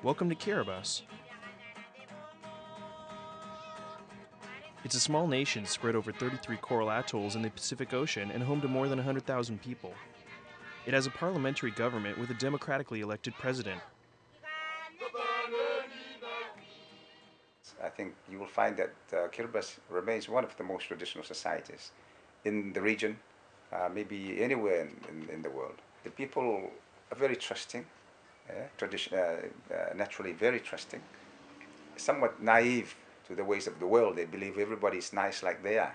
Welcome to Kiribati. It's a small nation spread over 33 coral atolls in the Pacific Ocean and home to more than 100,000 people. It has a parliamentary government with a democratically elected president. I think you will find that Kiribati remains one of the most traditional societies in the region, maybe anywhere in the world. The people are very trusting, naturally very trusting, somewhat naive to the ways of the world. They believe everybody is nice like they are,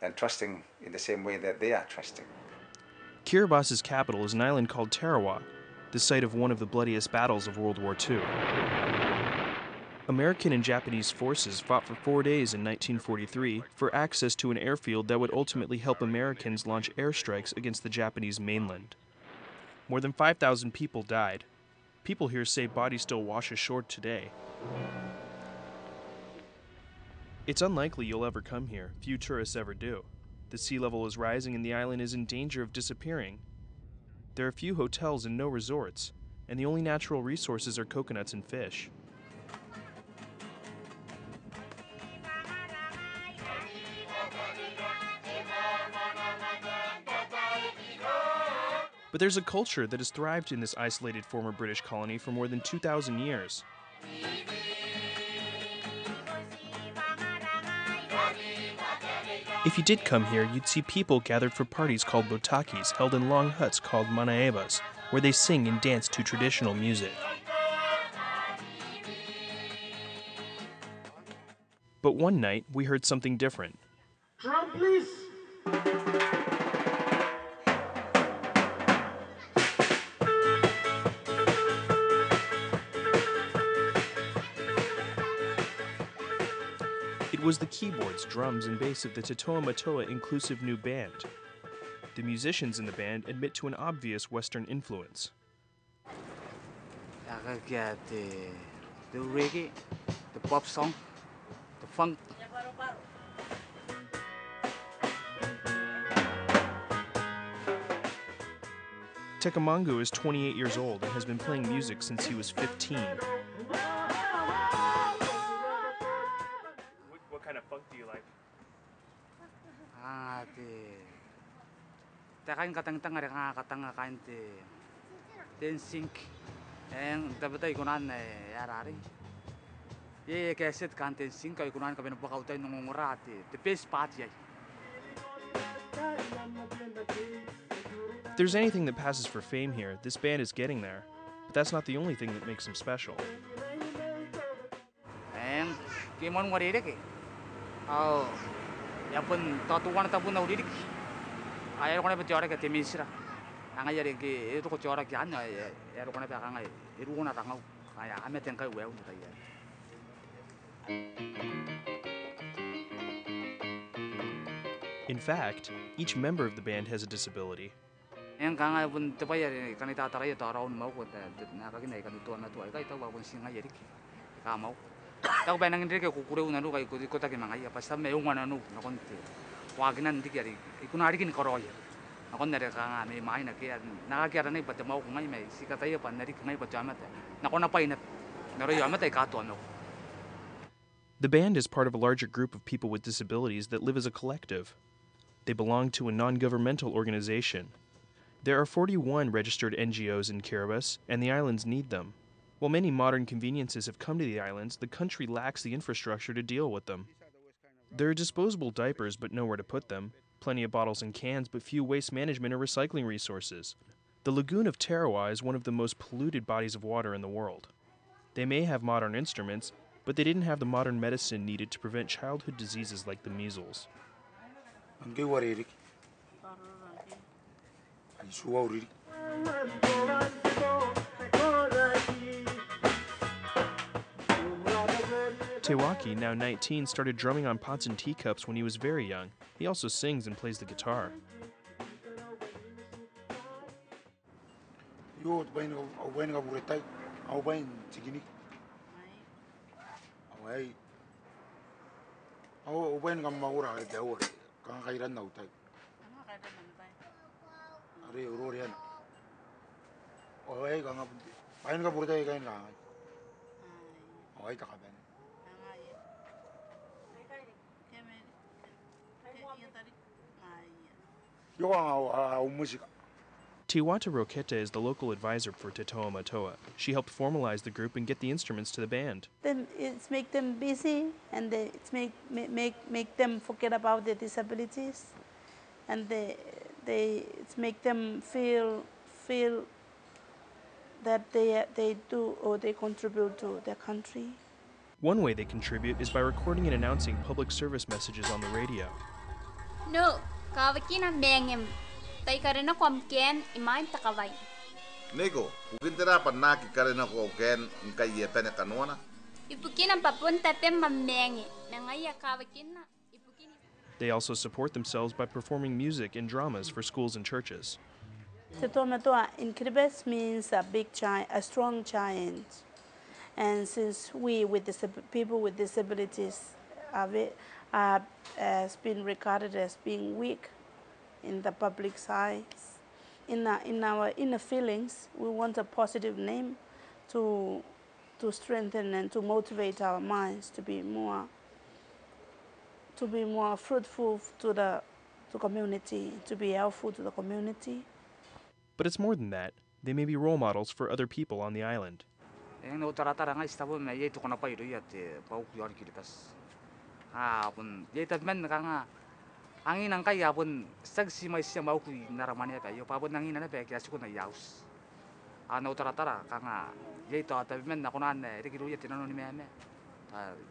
and trusting in the same way that they are trusting. Kiribati's capital is an island called Tarawa, the site of one of the bloodiest battles of World War II. American and Japanese forces fought for 4 days in 1943 for access to an airfield that would ultimately help Americans launch airstrikes against the Japanese mainland. More than 5,000 people died. People here say bodies still wash ashore today. It's unlikely you'll ever come here. Few tourists ever do. The sea level is rising and the island is in danger of disappearing. There are few hotels and no resorts, and the only natural resources are coconuts and fish. But there's a culture that has thrived in this isolated former British colony for more than 2,000 years. If you did come here, you'd see people gathered for parties called botakis, held in long huts called manaebas, where they sing and dance to traditional music. But one night, we heard something different. Drum, please. It was the keyboards, drums, and bass of the Tatoa Matoa inclusive new band. The musicians in the band admit to an obvious Western influence. The reggae, the pop song, the funk. Tekamangu is 28 years old and has been playing music since he was 15. What kind of funk do you like? Dancing and the batay kunan yarari. Ye kaset kan dancing kay kunan ka binabakautay ng ngurati. The best party. If there's anything that passes for fame here, this band is getting there. But that's not the only thing that makes them special. And kimon ngoririk. Oh, yapun tatuan tapun na uririk. Ayaw ko na ba tiyara ka timisira. Ang ayari ki ito ko tiyara kyan ayaw ko na ba kang iru ko na rangaw. Kaya kami tengkay well na tayo. In fact, each member of the band has a disability. Yang kang pun tepaya kanita taray to around mau ko nakakinay kanutuan na to ay ito ba pun singa yerik. Kamau. Tao ba nang hindi ka kukure una no kay ko ta kimangay basta may ungwana no na konti. Wag nan di kari ikunari kin koroy. Ako na rin ka may maay na kaya nakakira na iba't mau ko ngay may sikatay pa narik ngay pa jamat. Nako na painat. Naroy amat ay katuan no. The band is part of a larger group of people with disabilities that live as a collective. They belong to a non-governmental organization. There are 41 registered NGOs in Kiribati, and the islands need them. While many modern conveniences have come to the islands, the country lacks the infrastructure to deal with them. There are disposable diapers, but nowhere to put them. Plenty of bottles and cans, but few waste management or recycling resources. The lagoon of Tarawa is one of the most polluted bodies of water in the world. They may have modern instruments, but they didn't have the modern medicine needed to prevent childhood diseases like the measles. Tewaki, now 19, started drumming on pots and teacups when he was very young. He also sings and plays the guitar. Tiwata Roketa is the local advisor for Tetoa Matoa. She helped formalize the group and get the instruments to the band. Then it's make them busy, and it's make them forget about their disabilities, and it's make them feel that they do or they contribute to their country. One way they contribute is by recording and announcing public service messages on the radio. No, kawakina bengem. Tay karena komken imain takawai. Nego, ukintera panaki karena komken ngkai yetane kanwana. Ipukina papun tapem mamenge. Nangaya kawakina ipukini. They also support themselves by performing music and dramas for schools and churches. Tetoa Matoa in Kiribati means a strong giant. And since we, people with disabilities, has been regarded as being weak in the public eyes, in our inner feelings, we want a positive name to strengthen and to motivate our minds to be more fruitful to the community, to be helpful to the community. But it's more than that. They may be role models for other people on the island. Yang utara-utara ngai stabo me ye to kona pa iru ya te pau kuar Kiribati. Pun ye tatmen kanga angin ang kaya pun sagsi mai siya mau ku naramane pa yo pa pun angin na pa kya siku na yaus. Utara-utara kanga ye to tatmen na kona ne ri kiru ye tinano ni me.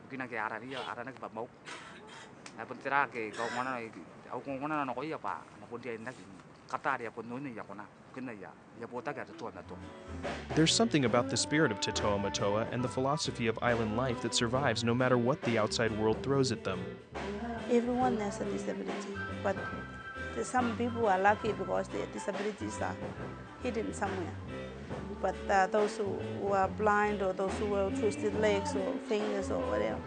Bukina ke arana ke pa mau. Pun tira ke kau mana au kau mana na ko ya pa na pun dia na kata dia pun nuni ya kona. There's something about the spirit of Tetoa Matoa and the philosophy of island life that survives no matter what the outside world throws at them. Everyone has a disability, but some people are lucky because their disabilities are hidden somewhere. But those who are blind, or those who have twisted legs or fingers or whatever,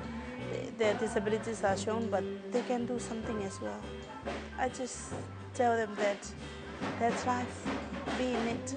their disabilities are shown, but they can do something as well. I just tell them that that's life. Be in it.